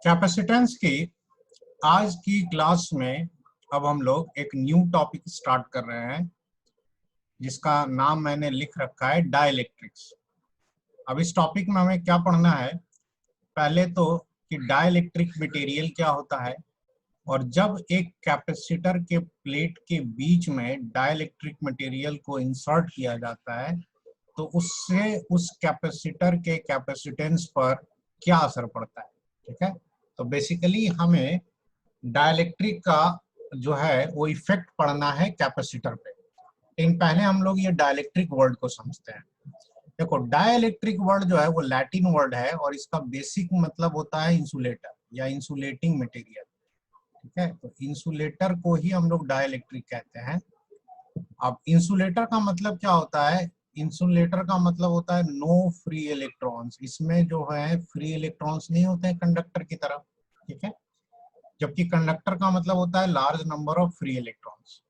Capacitance की आज की क्लास में अब हम लोग एक न्यू टॉपिक स्टार्ट कर रहे हैं जिसका नाम मैंने लिख रखा है डाइलेक्ट्रिक्स। अब इस टॉपिक में हमें क्या पढ़ना है, पहले तो कि डाइलेक्ट्रिक मटेरियल क्या होता है और जब एक कैपेसिटर के प्लेट के बीच में डाइलेक्ट्रिक मटेरियल को इंसर्ट किया जाता है तो उससे उस कैपेसिटर के कैपेसिटेंस पर क्या असर पड़ता है। ठीक है, तो बेसिकली हमें डाइलेक्ट्रिक का जो है वो इफेक्ट पड़ना है कैपेसिटर पे। लेकिन पहले हम लोग ये डाइलेक्ट्रिक वर्ड को समझते हैं। देखो, डाइलेक्ट्रिक वर्ड जो है वो लैटिन वर्ड है और इसका बेसिक मतलब होता है इंसुलेटर या इंसुलेटिंग मटेरियल। ठीक है, तो इंसुलेटर को ही हम लोग डाइलेक्ट्रिक कहते हैं। अब इंसुलेटर का मतलब क्या होता है? इंसुलेटर का मतलब होता है नो फ्री इलेक्ट्रॉन्स। इसमें जो है फ्री इलेक्ट्रॉन्स नहीं होते हैं कंडक्टर की तरफ। ठीक है, जबकि कंडक्टर का मतलब होता है large number of free electrons.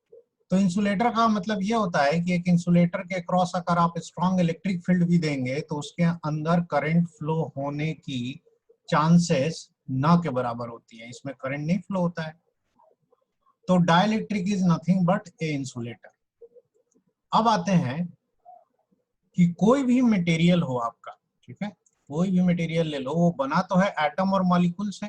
तो इंसुलेटर का मतलब ये होता है कि एक इंसुलेटर के क्रॉस अगर आप स्ट्रॉन्ग इलेक्ट्रिक फील्ड भी देंगे तो उसके अंदर करंट फ्लो होने की चांसेस ना के बराबर होती है, इसमें करंट नहीं फ्लो होता है। तो dielectric is nothing but A insulator. अब आते हैं कि कोई भी मटेरियल हो आपका, ठीक है, कोई भी मटेरियल ले लो, वो बना तो है एटम और मॉलिक्यूल से,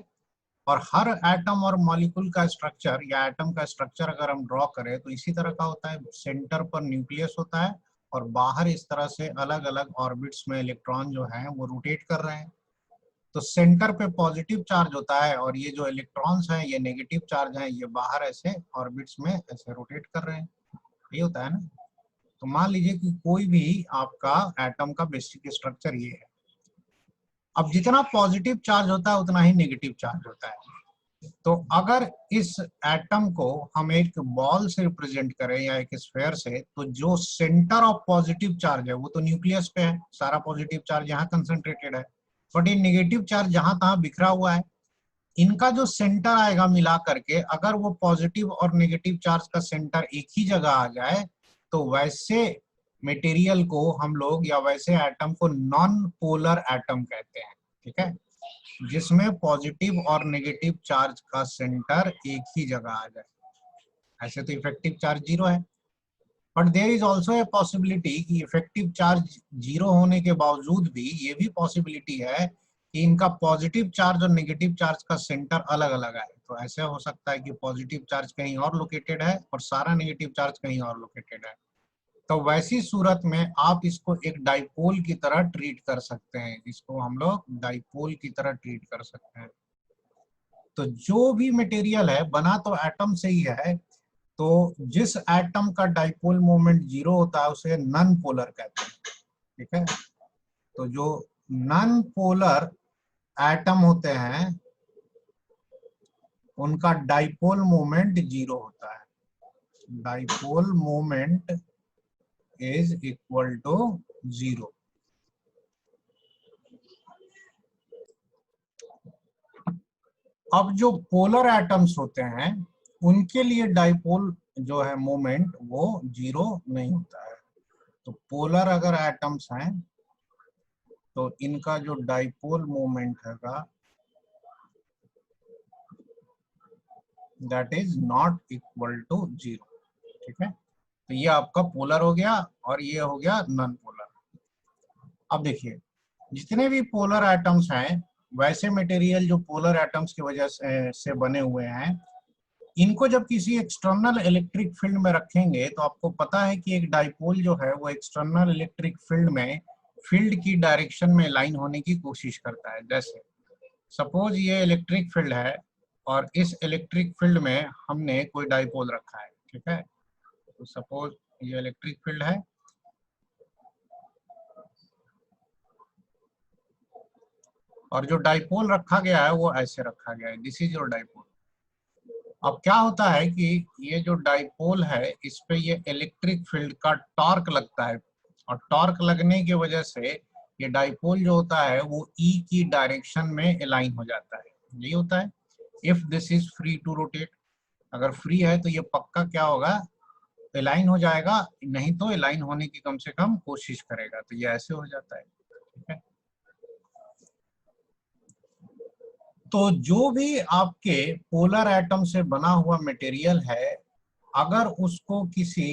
और हर एटम और मॉलिक्यूल का स्ट्रक्चर या एटम का स्ट्रक्चर अगर हम ड्रॉ करें तो इसी तरह का होता है। सेंटर पर न्यूक्लियस होता है और बाहर इस तरह से अलग अलग ऑर्बिट्स में इलेक्ट्रॉन जो है वो रोटेट कर रहे हैं। तो सेंटर पे पॉजिटिव चार्ज होता है और ये जो इलेक्ट्रॉन्स हैं ये नेगेटिव चार्ज हैं, ये बाहर ऐसे ऑर्बिट्स में ऐसे रोटेट कर रहे हैं। ये होता है ना। तो मान लीजिए कि कोई भी आपका एटम का बेसिक स्ट्रक्चर ये है। अब जितना पॉजिटिव चार्ज होता है उतना ही नेगेटिव चार्ज होता है। तो अगर इस एटम को हम एक बॉल से रिप्रेजेंट करें या एक स्फीयर से, तो जो सेंटर ऑफ पॉजिटिव चार्ज है वो तो न्यूक्लियस पे है, सारा पॉजिटिव चार्ज यहाँ कंसंट्रेटेड है, बट ये नेगेटिव चार्ज जहां तहां बिखरा हुआ है। इनका जो सेंटर आएगा मिला करके, अगर वो पॉजिटिव और नेगेटिव चार्ज का सेंटर एक ही जगह आ जाए तो वैसे मटेरियल को हम लोग या वैसे एटम को नॉन पोलर एटम कहते हैं। ठीक है, जिसमें पॉजिटिव और नेगेटिव चार्ज का सेंटर एक ही जगह आ जाए। ऐसे तो इफेक्टिव चार्ज जीरो है, but there is also a possibility कि इफेक्टिव चार्ज जीरो होने के बावजूद भी ये भी पॉसिबिलिटी है कि इनका पॉजिटिव चार्ज और नेगेटिव चार्ज का सेंटर अलग अलग आए। तो ऐसे हो सकता है कि पॉजिटिव चार्ज कहीं और लोकेटेड है और सारा नेगेटिव चार्ज कहीं और लोकेटेड है। तो वैसी सूरत में आप इसको एक डाइपोल की तरह ट्रीट कर सकते हैं, इसको हम लोग डाइपोल की तरह ट्रीट कर सकते हैं। तो जो भी मटेरियल है बना तो एटम से ही है, तो जिस एटम का डाइपोल मोमेंट जीरो होता है उसे नॉन पोलर कहते हैं। ठीक है, तो जो नॉन पोलर एटम होते हैं उनका डाइपोल मोमेंट जीरो होता है। Dipole moment is equal to zero. अब जो पोलर एटम्स होते हैं उनके लिए डाइपोल जो है मोमेंट वो जीरो नहीं होता है। तो पोलर अगर एटम्स हैं तो इनका जो डाइपोल मोमेंट हैगा that is not equal to zero. ठीक है, तो ये आपका पोलर हो गया और ये हो गया नॉन पोलर। अब देखिए, जितने भी पोलर एटम्स हैं वैसे मटेरियल जो पोलर एटम्स की वजह से बने हुए हैं, इनको जब किसी एक्सटर्नल इलेक्ट्रिक फील्ड में रखेंगे तो आपको पता है कि एक डाइपोल जो है वो एक्सटर्नल इलेक्ट्रिक फील्ड में फील्ड की डायरेक्शन में लाइन होने की कोशिश करता है। जैसे सपोज ये इलेक्ट्रिक फील्ड है और इस इलेक्ट्रिक फील्ड में हमने कोई डाइपोल रखा है। ठीक है, तो सपोज ये इलेक्ट्रिक फील्ड है और जो डाइपोल रखा गया है वो ऐसे रखा गया है, दिस इज योर डाइपोल। अब क्या होता है कि ये जो डाइपोल है इस पे ये इलेक्ट्रिक फील्ड का टॉर्क लगता है और टॉर्क लगने की वजह से ये डाइपोल जो होता है वो ई की डायरेक्शन में अलाइन हो जाता है। यही होता है if this is free to rotate. अगर फ्री है तो ये पक्का क्या होगा, अलाइन हो जाएगा, नहीं तो अलाइन होने की कम से कम कोशिश करेगा। तो ये ऐसे हो जाता है। ठीक है, तो जो भी आपके पोलर एटम से बना हुआ मटेरियल है, अगर उसको किसी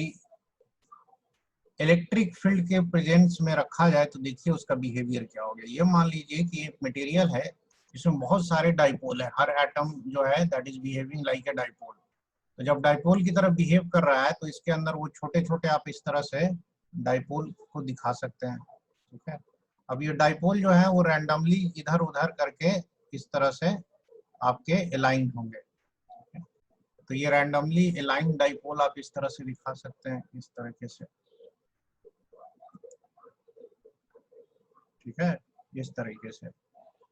इलेक्ट्रिक फील्ड के प्रेजेंस में रखा जाए तो देखिए उसका बिहेवियर क्या हो गया। ये मान लीजिए कि एक मटेरियल है जिसमें बहुत सारे डाइपोल है, हर एटम जो है that is behaving like a dipole. तो जब डाइपोल की तरह बिहेव कर रहा है तो इसके अंदर वो छोटे छोटे आप इस तरह से डाइपोल को दिखा सकते हैं। ठीक है, अब ये डाइपोल जो है वो रैंडमली इधर उधर करके इस तरह से आपके अलाइन होंगे। तो ये रैंडमली अलाइन डाइपोल आप इस तरह से दिखा सकते हैं, इस तरीके से। ठीक है, इस तरीके से।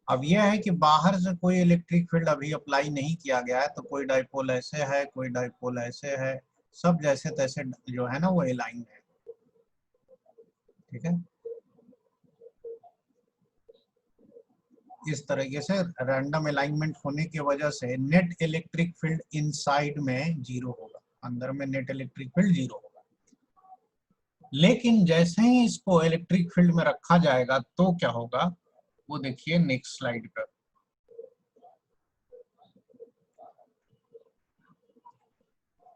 अब यह है कि बाहर से कोई इलेक्ट्रिक फील्ड अभी अप्लाई नहीं किया गया है, तो कोई डाइपोल ऐसे है, कोई डाइपोल ऐसे है, सब जैसे तैसे जो है ना वो अलाइन है। ठीक है, इस तरीके से रैंडम अलाइनमेंट होने की वजह से नेट इलेक्ट्रिक फील्ड इनसाइड में जीरो होगा, अंदर में नेट इलेक्ट्रिक फील्ड जीरो होगा। लेकिन जैसे ही इसको इलेक्ट्रिक फील्ड में रखा जाएगा तो क्या होगा, वो देखिए नेक्स्ट स्लाइड पर।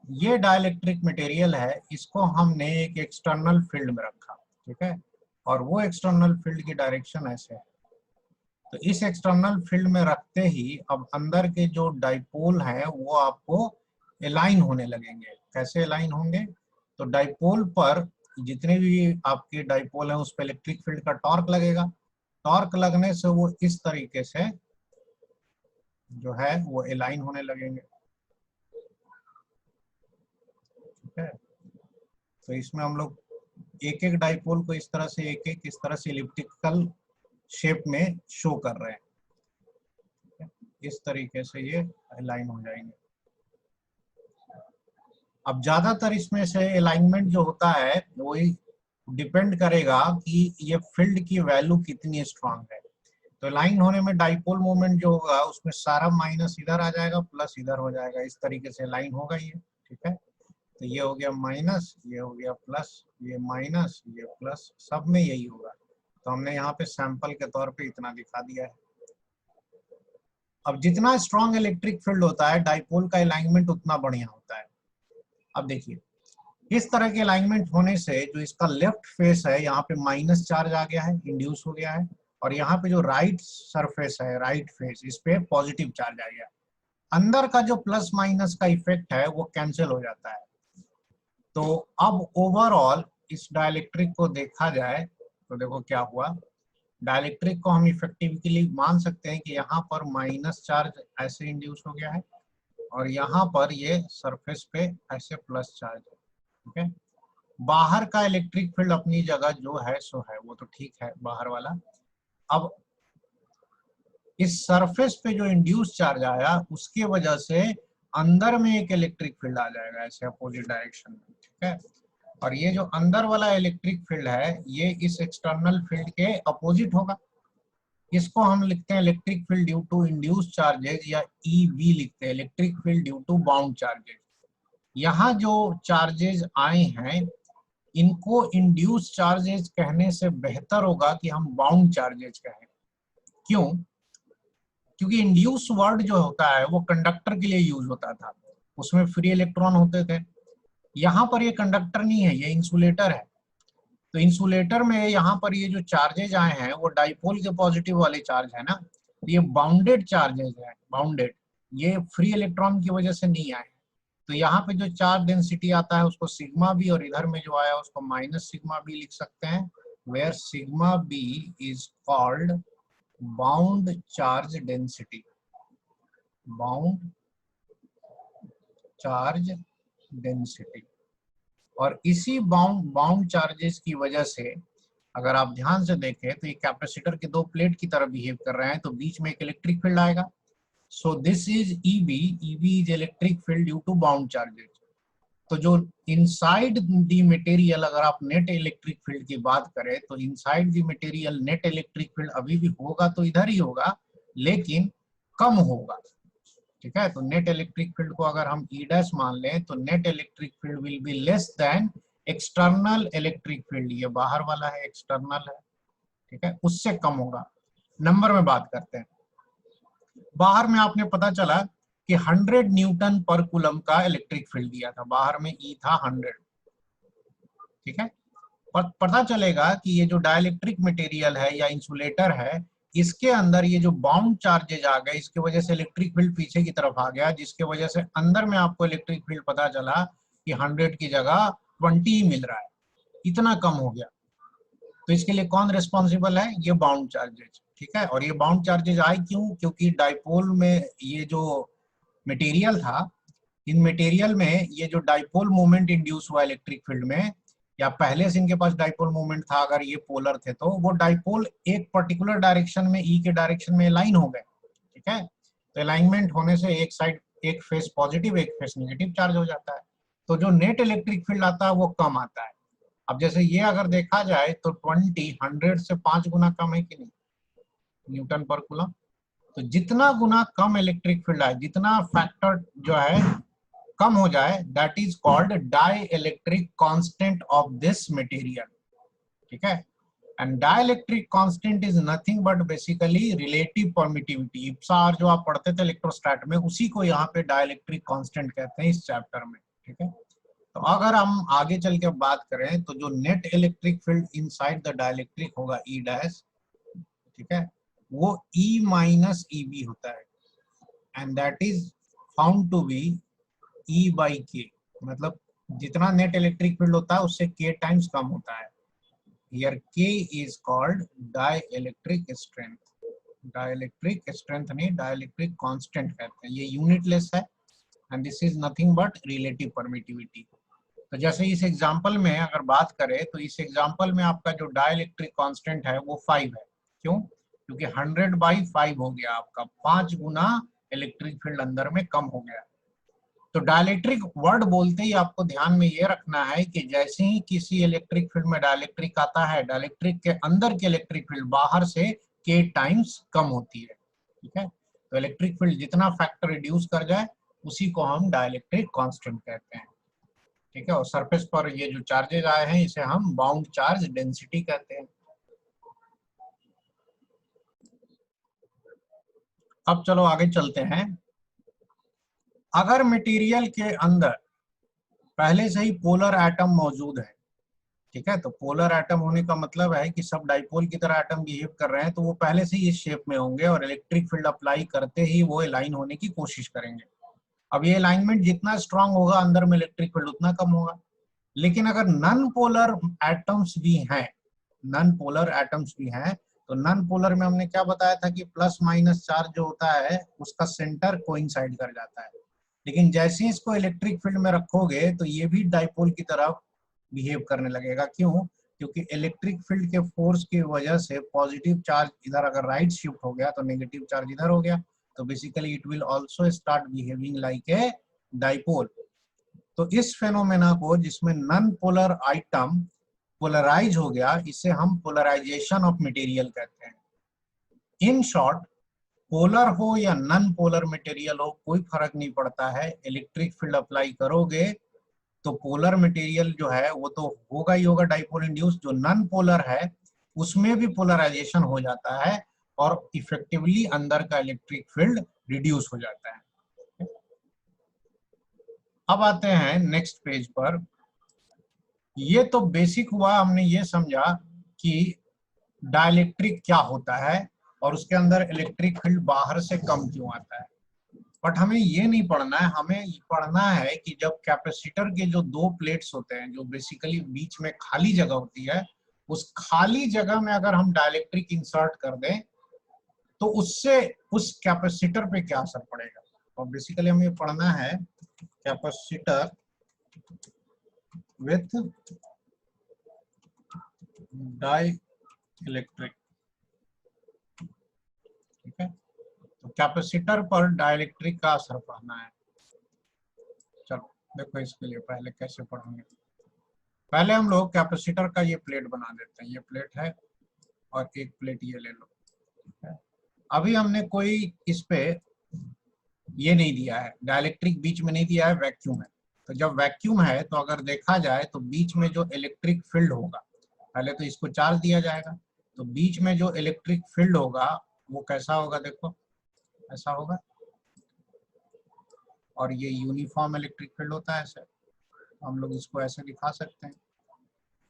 ये डाइलेक्ट्रिक मटेरियल है, इसको हमने एक एक्सटर्नल फील्ड में रखा। ठीक है, और वो एक्सटर्नल फील्ड की डायरेक्शन ऐसे है। तो इस एक्सटर्नल फील्ड में रखते ही अब अंदर के जो डाइपोल हैं वो आपको अलाइन होने लगेंगे। कैसे अलाइन होंगे, तो डाइपोल पर जितने भी आपके डाइपोल हैं उस पर इलेक्ट्रिक फील्ड का टॉर्क लगेगा। टॉर्क लगने से वो इस तरीके से जो है वो अलाइन होने लगेंगे। ठीक है, तो इसमें हम लोग एक एक डाइपोल को इस तरह से एक एक इस तरह से इलिप्टिकल शेप में शो कर रहे हैं। इस तरीके से ये अलाइन हो जाएंगे। अब ज्यादातर इसमें से अलाइनमेंट जो होता है वो डिपेंड करेगा कि ये फील्ड की वैल्यू कितनी स्ट्रांग है। तो अलाइन होने में डाइपोल मोमेंट जो होगा उसमें सारा माइनस इधर आ जाएगा, प्लस इधर हो जाएगा, इस तरीके से अलाइन होगा ये। ठीक है, तो ये हो गया माइनस, ये हो गया प्लस, ये माइनस, ये प्लस, सब में यही होगा। तो हमने यहाँ पे सैंपल के तौर पे इतना दिखा दिया है। अब जितना स्ट्रॉन्ग इलेक्ट्रिक फील्ड होता है डाइपोल का अलाइनमेंट उतना बढ़िया होता है। अब देखिए इस तरह के अलाइनमेंट होने से जो इसका लेफ्ट फेस है यहाँ पे माइनस चार्ज आ गया है, इंड्यूस हो गया है, और यहाँ पे जो राइट सरफेस है, राइट फेस, इस पे पॉजिटिव चार्ज आ गया। अंदर का जो प्लस माइनस का इफेक्ट है वो कैंसिल हो जाता है। तो अब ओवरऑल इस डाइलेक्ट्रिक को देखा जाए तो देखो क्या हुआ। डाइलेक्ट्रिक को हम इफेक्टिवली मान सकते हैं कि यहाँ पर माइनस चार्ज ऐसे इंड्यूस हो गया है और यहाँ पर ये सरफेस पे ऐसे प्लस चार्ज है। ठीक है, बाहर का इलेक्ट्रिक फील्ड अपनी जगह जो है सो है, वो तो ठीक है बाहर वाला। अब इस सरफेस पे जो इंड्यूस चार्ज आया उसके वजह से अंदर में एक इलेक्ट्रिक फील्ड आ जाएगा ऐसे अपोजिट डायरेक्शन में। ठीक है, और ये जो अंदर वाला इलेक्ट्रिक फील्ड है ये इस एक्सटर्नल फील्ड के अपोजिट होगा। इसको हम लिखते हैं electric field due to induce charges, या ईवी लिखते हैं, electric field due to bound charges. यहाँ जो चार्जेज आए हैं इनको इंड्यूस चार्जेज कहने से बेहतर होगा कि हम बाउंड चार्जेज कहें। क्यों, क्योंकि इंड्यूस वर्ड जो होता है वो कंडक्टर के लिए यूज होता था, उसमें फ्री इलेक्ट्रॉन होते थे। यहाँ पर ये कंडक्टर नहीं है, ये इंसुलेटर है। तो इंसुलेटर में यहाँ पर ये जो चार्जेज आए हैं वो डाइपोल के पॉजिटिव वाले चार्ज है ना, तो ये बाउंडेड चार्जेज है, बाउंडेड, ये फ्री इलेक्ट्रॉन की वजह से नहीं आए। तो यहाँ पे जो चार्ज डेंसिटी आता है उसको सिग्मा बी, और इधर में जो आया उसको माइनस सिग्मा बी लिख सकते हैं, where sigma B is called bound charge density, bound charge density. और इसी बाउंड चार्जेस की वजह से अगर आप ध्यान से देखें तो ये कैपेसिटर के दो प्लेट की तरह बिहेव कर रहे हैं, तो बीच में एक इलेक्ट्रिक फील्ड आएगा। So this is EB, EB is electric field due to bound charges. तो जो इनसाइड द मटेरियल, अगर आप नेट इलेक्ट्रिक फील्ड की बात करें तो inside the material net electric field अभी भी होगा तो इधर ही होगा, लेकिन कम होगा। ठीक है, तो नेट इलेक्ट्रिक फील्ड को अगर हम ई डैश मान लें तो net electric field will be less than external electric field, ये बाहर वाला है, एक्सटर्नल है। ठीक है, उससे कम होगा। नंबर में बात करते हैं, बाहर में आपने पता चला कि 100 न्यूटन पर कूलम का इलेक्ट्रिक फील्ड दिया था, बाहर में ई था 100, ठीक है। पर पता चलेगा कि ये जो डाइलेक्ट्रिक मटेरियल है या इंसुलेटर है, इसके अंदर ये जो बाउंड चार्जेज आ गए, इसकी वजह से इलेक्ट्रिक फील्ड पीछे की तरफ आ गया, जिसके वजह से अंदर में आपको इलेक्ट्रिक फील्ड पता चला कि 100 की जगह 20 ही मिल रहा है, इतना कम हो गया। तो इसके लिए कौन रिस्पॉन्सिबल है? ये बाउंड चार्जेज, ठीक है। और ये बाउंड चार्जेज आए क्यों? क्योंकि डाइपोल में ये जो मटेरियल था, इन मटेरियल में ये जो डाइपोल मोमेंट इंड्यूस हुआ इलेक्ट्रिक फील्ड में, या पहले से इनके पास डाइपोल मोमेंट था, अगर ये पोलर थे तो वो डाइपोल एक पर्टिकुलर डायरेक्शन में, ई के डायरेक्शन में अलाइन हो गए, ठीक है। तो अलाइनमेंट होने से एक साइड, एक फेस पॉजिटिव एक फेस नेगेटिव चार्ज हो जाता है, तो जो नेट इलेक्ट्रिक फील्ड आता है वो कम आता है। अब जैसे ये अगर देखा जाए तो 20 100 से 5 गुना कम है कि नहीं न्यूटन पर कूलम। तो जितना गुना कम इलेक्ट्रिक फील्ड आए, जितना फैक्टर जो है कम हो जाए, that is called dielectric constant of this material, ठीक है। And dielectric constant is nothing but basically relative permittivity. इप्सा जो आप पढ़ते थे इलेक्ट्रोस्टैट में, उसी को यहाँ पे डाई इलेक्ट्रिक कॉन्स्टेंट कहते हैं इस चैप्टर में, ठीक है। तो अगर हम आगे चल के बात करें तो जो net electric field inside the dielectric होगा ई डैश, ठीक है, वो ई माइनस ई बी होता है, and that is found to be E by K. मतलब जितना नेट इलेक्ट्रिक फील्ड होता है उससे के टाइम्स कम होता है। हियर के is called dielectric strength. Dielectric strength नहीं, डाइलेक्ट्रिक कांस्टेंट कहते हैं। ये यूनिटलेस है and this is nothing but relative permittivity. तो जैसे इस एग्जांपल में अगर बात करें तो इस एग्जांपल में आपका जो डाइलेक्ट्रिक कांस्टेंट है वो 5 है। क्यों? क्योंकि 100/5 हो गया, आपका 5 गुना इलेक्ट्रिक फील्ड अंदर में कम हो गया। तो डाइलेक्ट्रिक वर्ड बोलते ही आपको ध्यान में ये रखना है कि जैसे ही किसी इलेक्ट्रिक फील्ड में डाइलेक्ट्रिक आता है, डाइलेक्ट्रिक के अंदर की इलेक्ट्रिक फील्ड बाहर से के टाइम्स कम होती है, ठीक है। तो इलेक्ट्रिक फील्ड जितना फैक्टर रिड्यूस कर जाए उसी को हम डाइलेक्ट्रिक कांस्टेंट कहते हैं, ठीक है। और सरफेस पर ये जो चार्जेस आए हैं इसे हम बाउंड चार्ज डेंसिटी कहते हैं। अब चलो आगे चलते हैं। अगर मटेरियल के अंदर पहले से ही पोलर एटम मौजूद है, ठीक है, तो पोलर एटम होने का मतलब है कि सब डाइपोल की तरह एटम बिहेव कर रहे हैं, तो वो पहले से ही इस शेप में होंगे और इलेक्ट्रिक फील्ड अप्लाई करते ही वो अलाइन होने की कोशिश करेंगे। अब ये अलाइनमेंट जितना स्ट्रांग होगा अंदर में इलेक्ट्रिक फील्ड उतना कम होगा। लेकिन अगर नॉन पोलर एटम्स भी हैं, नॉन पोलर एटम्स भी हैं, तो नॉन पोलर में हमने क्या बताया था कि प्लस माइनस चार्ज जो होता है उसका सेंटर कोइंसाइड कर जाता है। लेकिन जैसे ही इसको इलेक्ट्रिक फील्ड में रखोगे तो ये भी डाइपोल की तरह बिहेव करने लगेगा। क्यों? क्योंकि इलेक्ट्रिक फील्ड के फोर्स की वजह से पॉजिटिव चार्ज इधर अगर राइट शिफ्ट हो गया तो नेगेटिव चार्ज इधर हो गया, तो basically it will also start behaving like a dipole. तो इस फेनोमेना को, जिसमें नॉन पोलर आइटम पोलराइज हो गया, इसे हम पोलराइजेशन ऑफ मटेरियल कहते हैं। इन शॉर्ट, पोलर हो या नॉन पोलर मटेरियल हो कोई फर्क नहीं पड़ता है, इलेक्ट्रिक फील्ड अप्लाई करोगे तो पोलर मटेरियल जो है वो तो होगा ही होगा डाइपोल इंड्यूस, जो नॉन पोलर है उसमें भी पोलराइजेशन हो जाता है और इफेक्टिवली अंदर का इलेक्ट्रिक फील्ड रिड्यूस हो जाता है। अब आते हैं नेक्स्ट पेज पर। ये तो बेसिक हुआ, हमने ये समझा कि डाइलेक्ट्रिक क्या होता है और उसके अंदर इलेक्ट्रिक फील्ड बाहर से कम क्यों आता है। बट हमें ये नहीं पढ़ना है, हमें पढ़ना है कि जब कैपेसिटर के जो दो प्लेट्स होते हैं, जो बेसिकली बीच में खाली जगह होती है, उस खाली जगह में अगर हम डाइलेक्ट्रिक इंसर्ट कर दें तो उससे उस कैपेसिटर पे क्या असर पड़ेगा। और बेसिकली हमें पढ़ना है कैपेसिटर विथ डाइलेक्ट्रिक, ठीक है। तो कैपेसिटर पर डाइलेक्ट्रिक का असर पढ़ना है। चलो देखो इसके लिए पहले कैसे पढ़ेंगे। पहले हम लोग कैपेसिटर का ये प्लेट बना देते हैं, ये प्लेट है और एक प्लेट ये ले लो, ठीक है। अभी हमने कोई इस पे ये नहीं दिया है, डाइलेक्ट्रिक बीच में नहीं दिया है, वैक्यूम है। तो जब वैक्यूम है तो अगर देखा जाए तो बीच में जो इलेक्ट्रिक फील्ड होगा, पहले तो इसको चार्ज दिया जाएगा, तो बीच में जो इलेक्ट्रिक फील्ड होगा वो कैसा होगा, देखो ऐसा होगा। और ये यूनिफॉर्म इलेक्ट्रिक फील्ड होता है ऐसे, हम लोग इसको ऐसे दिखा सकते हैं,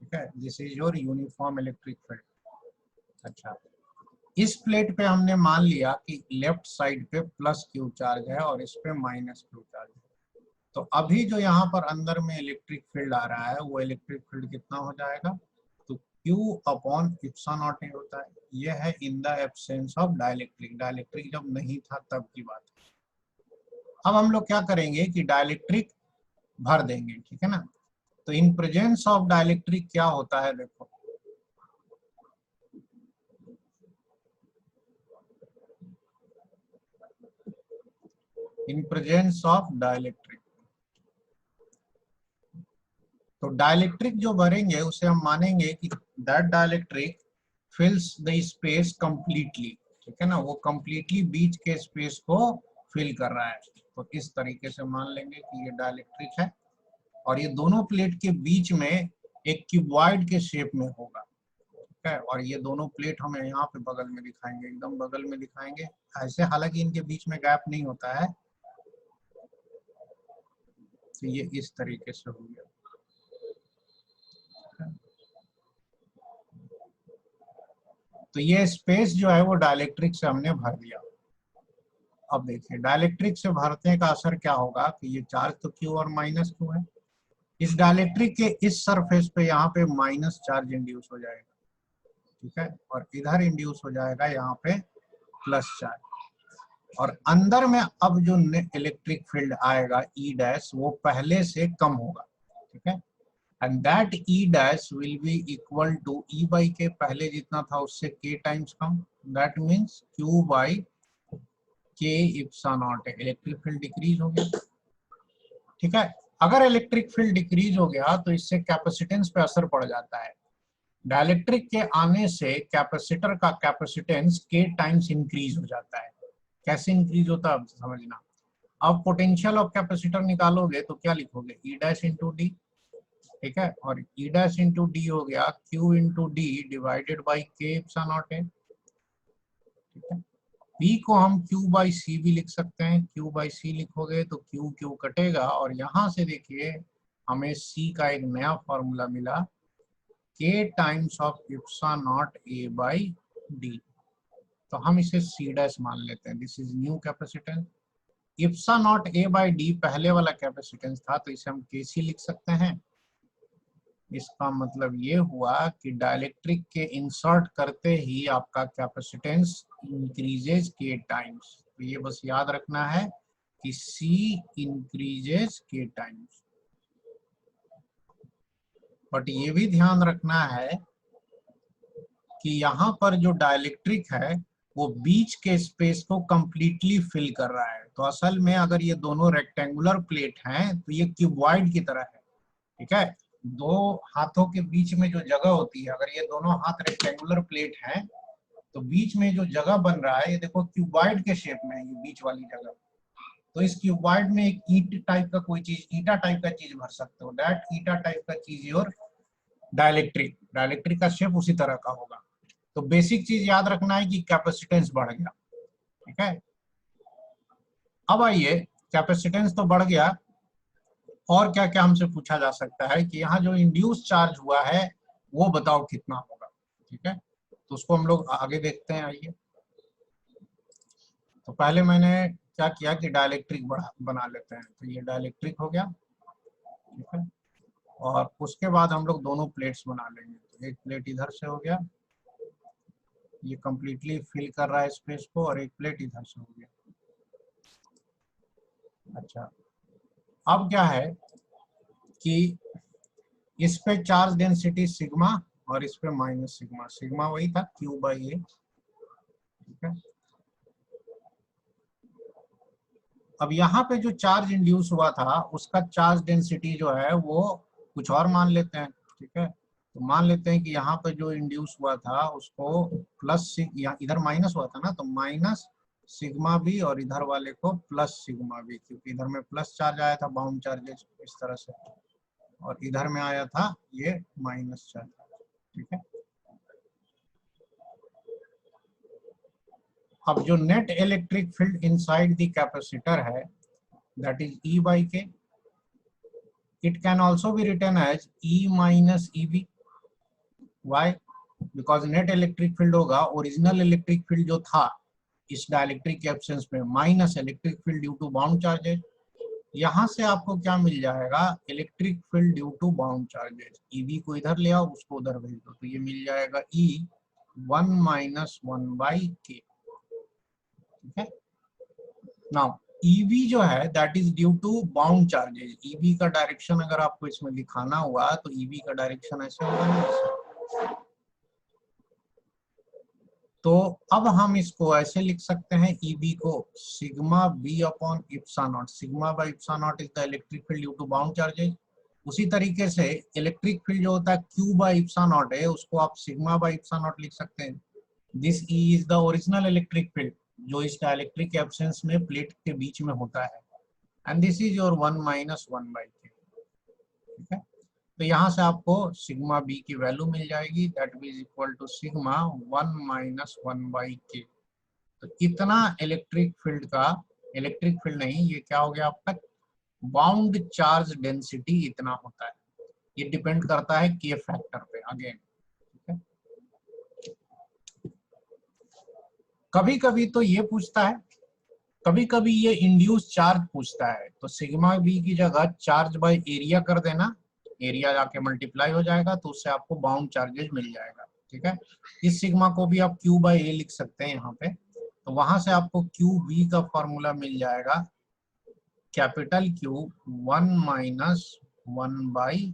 ठीक है, this is your uniform electric field. अच्छा, इस प्लेट पे हमने मान लिया कि लेफ्ट साइड पे प्लस क्यू चार्ज है और इस पे माइनस क्यू चार्ज है। तो अभी जो यहाँ पर अंदर में इलेक्ट्रिक फील्ड आ रहा है वो इलेक्ट्रिक फील्ड कितना हो जाएगा, तो Q upon epsilon not a होता है। ये है in the absence of dielectric, dielectric जब नहीं था तब की बात है। अब हम लोग क्या करेंगे कि डाइलेक्ट्रिक भर देंगे, ठीक है ना। तो इन प्रेजेंस ऑफ डाइलेक्ट्रिक क्या होता है, देखो इन प्रेजेंस ऑफ डाइलेक्ट्रिक, तो डाइलेक्ट्रिक जो भरेंगे उसे हम मानेंगे कि that dielectric फिल्स the space completely, ठीक है ना, वो कंप्लीटली बीच के स्पेस को फिल कर रहा है। तो इस तरीके से मान लेंगे कि ये डाइलेक्ट्रिक है और ये दोनों प्लेट के बीच में एक क्यूबॉइड के शेप में होगा, ठीक है। और ये दोनों प्लेट हमें यहाँ पे बगल में दिखाएंगे, एकदम बगल में दिखाएंगे ऐसे, हालांकि इनके बीच में गैप नहीं होता है। तो ये इस तरीके से हो गया। तो ये स्पेस जो है वो डाइलेक्ट्रिक से हमने भर दिया। अब देखिए डाइलेक्ट्रिक से भरने का असर क्या होगा कि ये चार्ज तो क्यू और माइनस क्यू है, इस डाइलेक्ट्रिक के इस सरफेस पे यहाँ पे माइनस चार्ज इंड्यूस हो जाएगा, ठीक है, और इधर इंड्यूस हो जाएगा यहाँ पे प्लस चार्ज। और अंदर में अब जो इलेक्ट्रिक फील्ड आएगा ई डैश वो पहले से कम होगा, ठीक है, and that E dash will be equal to E by K, पहले जितना था उससे के टाइम्स कम, that means Q by K epsilon naught है। इलेक्ट्रिक फील्ड डिक्रीज हो गया, ठीक है। अगर इलेक्ट्रिक फील्ड डिक्रीज हो गया तो इससे कैपेसिटेंस पे असर पड़ जाता है। डाइलेक्ट्रिक के आने से कैपेसिटर का कैपेसिटेंस के टाइम्स इंक्रीज हो जाता है। कैसे इंक्रीज होता है अब समझना। अब पोटेंशियल ऑफ कैपेसिटर निकालोगे तो क्या लिखोगे, ई डैश इंटू डी, ठीक है, और ई डैश इंटू डी हो गया Q into D divided by K epsilon naught है, ठीक है। P को हम Q बाई सी भी लिख सकते हैं, Q बाई सी लिखोगे तो Q Q कटेगा और यहां से देखिए हमें C का एक नया फॉर्मूला मिला, K times of epsilon not A by D. तो हम इसे C डैश मान लेते हैं, this is new capacitance. Epsilon not A by D पहले वाला कैपेसिटेंस था तो इसे हम KC लिख सकते हैं। इसका मतलब ये हुआ कि डाइलेक्ट्रिक के इंसर्ट करते ही आपका कैपेसिटेंस इंक्रीजेज के टाइम्स। तो ये बस याद रखना है कि C इंक्रीजेज के टाइम्स, बट ये भी ध्यान रखना है कि यहाँ पर जो डाइलेक्ट्रिक है वो बीच के स्पेस को कंप्लीटली फिल कर रहा है। तो असल में अगर ये दोनों रेक्टेंगुलर प्लेट हैं तो ये क्यूबॉइड की तरह है, ठीक है। दो हाथों के बीच में जो जगह होती है, अगर ये दोनों हाथ रेक्टेंगुलर प्लेट हैं तो बीच में जो जगह बन रहा है ये देखो क्यूबॉइड के शेप में है, ये बीच वाली जगह। तो इस क्यूबॉइड में एक ईट टाइप का कोई चीज, ईटा टाइप का चीज भर सकते हो, दैट ईटा टाइप का चीज और डाइलेक्ट्रिक, डाइलेक्ट्रिक का शेप उसी तरह का होगा। तो बेसिक चीज याद रखना है कि कैपेसिटेंस बढ़ गया, ठीक है। अब आइए, कैपेसिटेंस तो बढ़ गया, और क्या क्या हमसे पूछा जा सकता है कि यहाँ जो इंड्यूस चार्ज हुआ है वो बताओ कितना होगा, ठीक है। तो उसको हम लोग आगे देखते हैं, आइए। तो पहले मैंने क्या किया कि डाइलेक्ट्रिक बना लेते हैं, तो ये डाइलेक्ट्रिक हो गया, ठीक है। और उसके बाद हम लोग दोनों प्लेट्स बना लेंगे, तो एक प्लेट इधर से हो गया, ये कंप्लीटली फिल कर रहा है स्पेस को, और एक प्लेट इधर से हो गया। अच्छा, अब क्या है कि इस पे चार्ज डेंसिटी सिग्मा और इस पे माइनस सिग्मा, सिग्मा वही था क्यू बाई ए, ठीक है। अब यहाँ पे जो चार्ज इंड्यूस हुआ था उसका चार्ज डेंसिटी जो है वो कुछ और मान लेते हैं, ठीक है। तो मान लेते हैं कि यहाँ पे जो इंड्यूस हुआ था उसको प्लस, इधर माइनस हुआ था ना, तो माइनस सिग्मा भी और इधर वाले को प्लस सिग्मा भी, क्योंकि इधर में प्लस चार्ज आया था, बाउंड चार्जेस इस तरह से, और इधर में आया था ये माइनस चार्ज, ठीक है। अब जो net electric field inside the capacitor है that is E by K. It can also be written as E minus EB. Why? Because net electric field होगा ओरिजिनल इलेक्ट्रिक फील्ड जो था इस डाइलेक्ट्रिक के एब्सेंस में minus electric field due to bound charges. यहाँ से आपको क्या मिल जाएगा? Electric field due to bound charges. EB को इधर ले आओ, उसको उधर भेज दो, तो ये मिल जाएगा E 1 माइनस 1 बाई के। ठीक है, नाउ ईबी जो है that is due to bound charges. EB का डायरेक्शन अगर आपको इसमें दिखाना हुआ तो ईबी का डायरेक्शन ऐसे होगा। तो अब हम इसको ऐसे लिख सकते हैं ईबी को sigma B upon epsilon naught. Sigma by epsilon naught is the electric field due to bound charges. उसी तरीके से इलेक्ट्रिक फील्ड जो होता है क्यू बाई इप्सा नॉट है, उसको आप सिग्मा बाई इप्सा नॉट लिख सकते हैं। This E is the original electric field जो इस डाइलेक्ट्रिक एब्सेंस में प्लेट के बीच में होता है, and this is your 1 minus 1 by K. ठीक है, तो यहाँ से आपको सिग्मा बी की वैल्यू मिल जाएगी, that is equal to sigma 1 minus 1 by K. तो इतना इलेक्ट्रिक फील्ड का, इलेक्ट्रिक फील्ड नहीं, ये क्या हो गया आपका बाउंड चार्ज डेंसिटी इतना होता है। ये डिपेंड करता है के फैक्टर पे अगेन। ठीक है, कभी कभी तो ये पूछता है, कभी कभी ये इंड्यूस चार्ज पूछता है, तो सिग्मा बी की जगह चार्ज बाय एरिया कर देना, एरिया जाके मल्टीप्लाई हो जाएगा, तो उससे आपको बाउंड चार्जेस मिल जाएगा। ठीक है, इस सिग्मा को भी आप क्यू बाई ए लिख सकते हैं यहाँ पे, तो वहां से आपको क्यू बी का फॉर्मूला मिल जाएगा capital Q 1 minus 1 by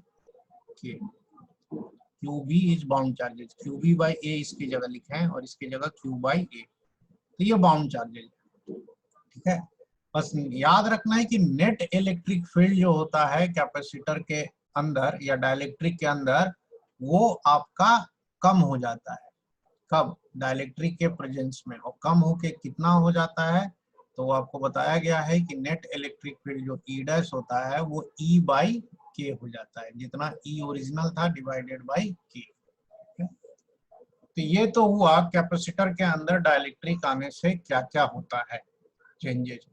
K. Q B is bound charges, Q B by A इसकी जगह लिखे हैं और इसकी जगह क्यू बाई ए, तो ये बाउंड चार्जेस। ठीक है, बस याद रखना है कि नेट इलेक्ट्रिक फील्ड जो होता है कैपेसिटर के अंदर या डाइलेक्ट्रिक के अंदर, वो आपका कम हो जाता है। कब? डाइलेक्ट्रिक के प्रेजेंस में। और कम होके कितना हो जाता है, तो आपको बताया गया है कि नेट इलेक्ट्रिक फील्ड जो ई डैश होता है वो ई बाई के हो जाता है, जितना ई ओरिजिनल था डिवाइडेड बाई के। तो ये तो हुआ कैपेसिटर के अंदर डाइलेक्ट्रिक आने से क्या क्या होता है चेंजेस।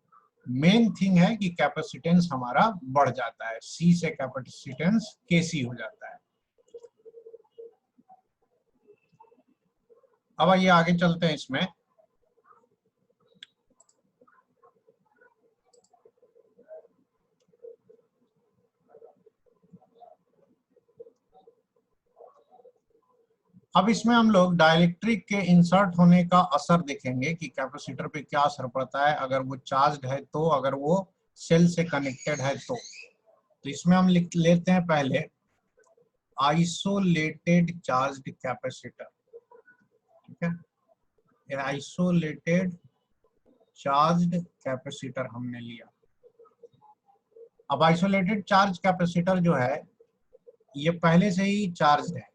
मेन थिंग है कि कैपेसिटेंस हमारा बढ़ जाता है, सी से कैपेसिटेंस के सी हो जाता है। अब आइए आगे चलते हैं इसमें। अब इसमें हम लोग डाइलेक्ट्रिक के इंसर्ट होने का असर देखेंगे कि कैपेसिटर पे क्या असर पड़ता है अगर वो चार्ज्ड है तो, अगर वो सेल से कनेक्टेड है तो। इसमें हम लिख लेते हैं पहले आइसोलेटेड चार्ज्ड कैपेसिटर। ठीक है, आइसोलेटेड चार्ज्ड कैपेसिटर हमने लिया। अब आइसोलेटेड चार्ज कैपेसिटर जो है ये पहले से ही चार्ज है,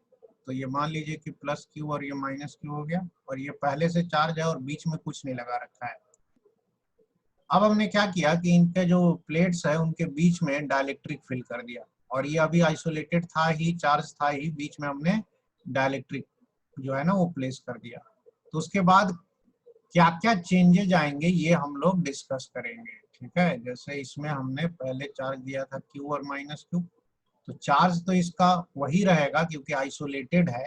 तो ये मान लीजिए कि प्लस क्यू और ये माइनस क्यू हो गया, और ये पहले से चार्ज है और बीच में कुछ नहीं लगा रखा है। अब हमने क्या किया कि इनके जो प्लेट्स है उनके बीच में डाइलेक्ट्रिक फिल कर दिया, और ये अभी आइसोलेटेड था ही, चार्ज था ही, बीच में हमने डाइलेक्ट्रिक जो है ना वो प्लेस कर दिया। तो उसके बाद क्या क्या चेंजेज आएंगे ये हम लोग डिस्कस करेंगे। ठीक है, जैसे इसमें हमने पहले चार्ज दिया था क्यू और माइनस क्यू, तो चार्ज तो इसका वही रहेगा क्योंकि आइसोलेटेड है,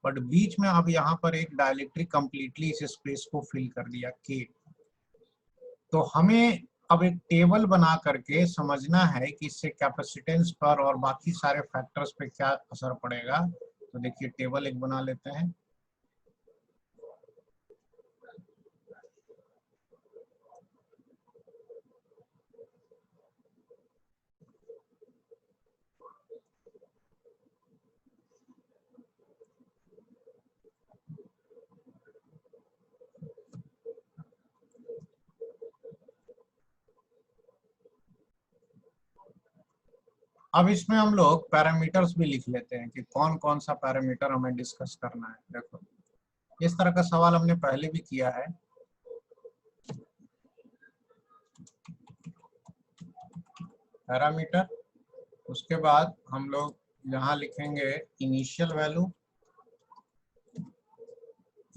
बट बीच में अब यहाँ पर एक डाइलेक्ट्रिक कंप्लीटली इस स्पेस को फिल कर दिया के। तो हमें अब एक टेबल बना करके समझना है कि इससे कैपेसिटेंस पर और बाकी सारे फैक्टर्स पे क्या असर पड़ेगा। तो देखिए टेबल एक बना लेते हैं। अब इसमें हम लोग पैरामीटर्स भी लिख लेते हैं कि कौन कौन सा पैरामीटर हमें डिस्कस करना है। देखो इस तरह का सवाल हमने पहले भी किया है। पैरामीटर, उसके बाद हम लोग यहाँ लिखेंगे इनिशियल वैल्यू,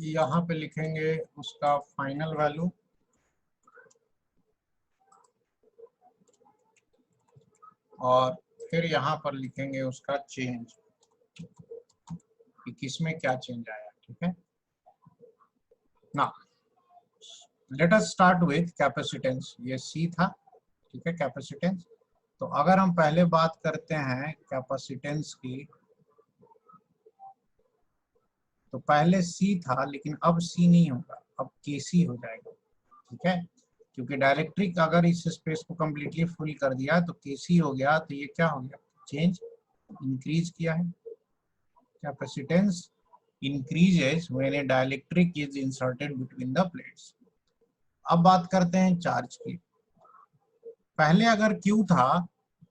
यहाँ पे लिखेंगे उसका फाइनल वैल्यू और फिर यहाँ पर लिखेंगे उसका चेंज कि किसमें क्या चेंज आया। ठीक है ना। Let us start with capacitance, ये सी था। ठीक है, कैपेसिटेंस। तो अगर हम पहले बात करते हैं कैपेसिटेंस की, तो पहले सी था लेकिन अब सी नहीं होगा, अब केसी हो जाएगा। ठीक है, क्योंकि डाइलेक्ट्रिक अगर इस स्पेस को कम्प्लीटली फुल कर दिया तो केसी हो गया, तो ये क्या हो गया, चेंज, इंक्रीज किया है। Capacitance increases when a dielectric is inserted between the plates। अब बात करते हैं चार्ज की। पहले अगर Q था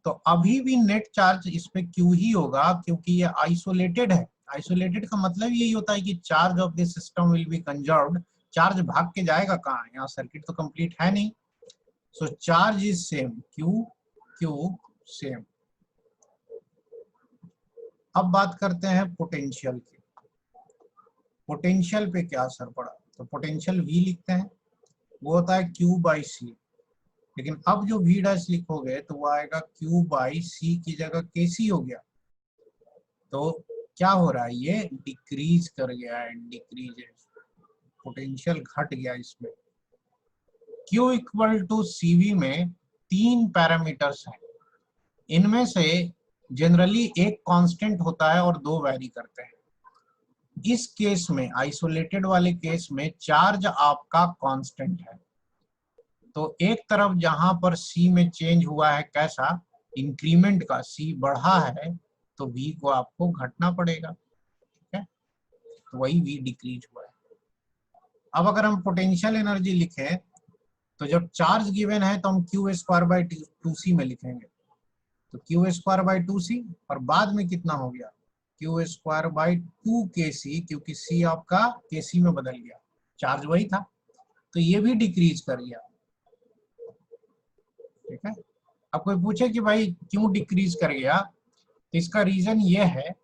तो अभी भी नेट चार्ज इस पे Q ही होगा, क्योंकि ये आइसोलेटेड है। आइसोलेटेड का मतलब यही होता है कि charge of this system will be conserved. Charge भाग के जाएगा कहाँ, यहाँ सर्किट तो कंप्लीट है नहीं। So charge is same, Q same. अब बात करते हैं पोटेंशियल की। पोटेंशियल पे क्या असर पड़ा, तो पोटेंशियल V लिखते हैं, वो होता है Q/C। लेकिन अब जो V डैश लिखोगे तो वो आएगा Q/C की जगह KC हो गया। तो क्या हो रहा है, ये डिक्रीज कर गया है, डिक्रीज, पोटेंशियल घट गया इसमें। Q इक्वल टू CV में 3 पैरामीटर्स हैं। इनमें से जनरली एक कांस्टेंट होता है और 2 वैरी करते हैं। इस केस में, आइसोलेटेड वाले केस में, चार्ज आपका कांस्टेंट है। तो एक तरफ जहां पर C में चेंज हुआ है, कैसा, इंक्रीमेंट का, C बढ़ा है तो V को आपको घटना पड़ेगा। ठीक है, तो वही V डिक्रीज हुआ है। अब अगर हम पोटेंशियल एनर्जी लिखें तो जब चार्ज गिवन है तो हम Q²/2C में लिखेंगे। तो Q²/2C और बाद में कितना हो गया, Q²/2KC, क्योंकि C आपका KC में बदल गया, चार्ज वही था, तो ये भी डिक्रीज कर गया। ठीक है, अब कोई पूछे कि भाई क्यों डिक्रीज कर गया, तो इसका रीजन ये है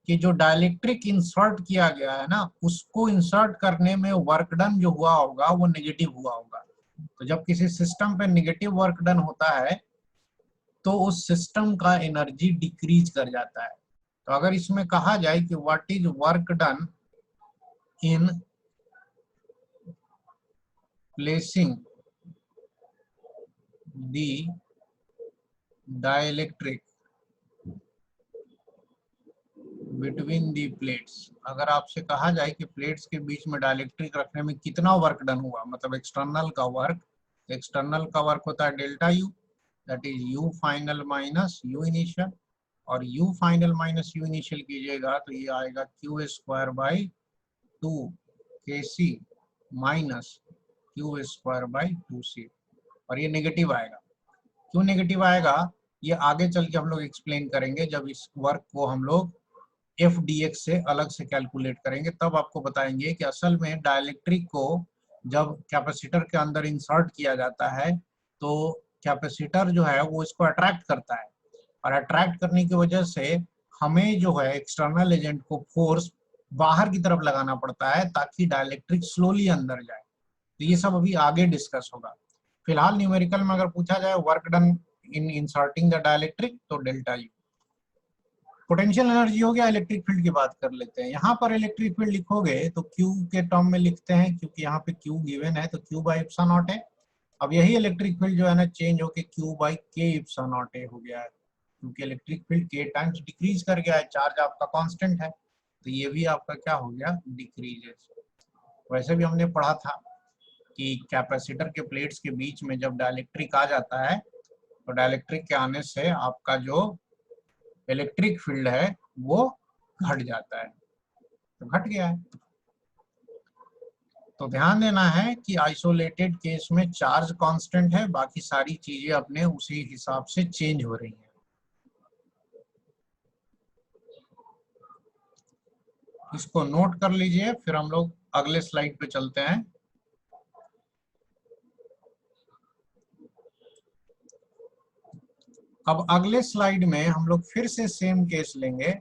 कि जो डाइलेक्ट्रिक इंसर्ट किया गया है ना, उसको इंसर्ट करने में वर्क डन जो हुआ होगा वो नेगेटिव हुआ होगा। तो जब किसी सिस्टम पे नेगेटिव वर्क डन होता है तो उस सिस्टम का एनर्जी डिक्रीज कर जाता है। तो अगर इसमें कहा जाए कि what is work done in placing the dielectric between the plates, अगर आपसे कहा जाए कि प्लेट्स के बीच में डाइलेक्ट्रिक रखने में कितना वर्क डन हुआ, मतलब एक्सटर्नल का वर्क, एक्सटर्नल का वर्क होता है delta U, that is U final minus U initial, और U final minus U initial कीजिएगा तो ये आएगा Q²/2 KC माइनस Q²/2C, और ये नेगेटिव आएगा। क्यों नेगेटिव आएगा, ये आगे चल के हम लोग एक्सप्लेन करेंगे, जब इस वर्क को हम लोग FDX से अलग से कैलकुलेट करेंगे, तब आपको बताएंगे कि असल में डाइलेक्ट्रिक को जब कैपेसिटर के अंदर इंसर्ट किया जाता है तो कैपेसिटर जो है वो इसको अट्रैक्ट करता है, और अट्रैक्ट करने की वजह से हमें जो है एक्सटर्नल एजेंट को फोर्स बाहर की तरफ लगाना पड़ता है ताकि डाइलेक्ट्रिक स्लोली अंदर जाए। तो ये सब अभी आगे डिस्कस होगा। फिलहाल न्यूमेरिकल में अगर पूछा जाए work done in inserting the dielectric, तो डेल्टा यू। पोटेंशियल एनर्जी हो गया, इलेक्ट्रिक फील्ड की बात कर लेते हैं। यहाँ पर इलेक्ट्रिक फील्ड लिखोगे तो Q के टर्म में लिखते हैं, क्योंकि यहाँ पे Q गिवन है तो Q/ε0 है। अब यही इलेक्ट्रिक फील्ड जो है ना चेंज होके Q/K/ε0 हो गया है, क्योंकि electric field K times decrease कर गया है, चार्ज आपका कांस्टेंट है, तो ये भी आपका क्या हो गया, डिक्रीज। वैसे भी हमने पढ़ा था कि कैपेसिटर के प्लेट्स के बीच में जब डाइलेक्ट्रिक आ जाता है तो डाइलेक्ट्रिक के आने से आपका जो इलेक्ट्रिक फील्ड है वो घट जाता है, तो घट गया है। तो ध्यान देना है कि आइसोलेटेड केस में चार्ज कांस्टेंट है, बाकी सारी चीजें अपने उसी हिसाब से चेंज हो रही हैं। इसको नोट कर लीजिए, फिर हम लोग अगले स्लाइड पे चलते हैं। अब अगले स्लाइड में हम लोग फिर से सेम केस लेंगे,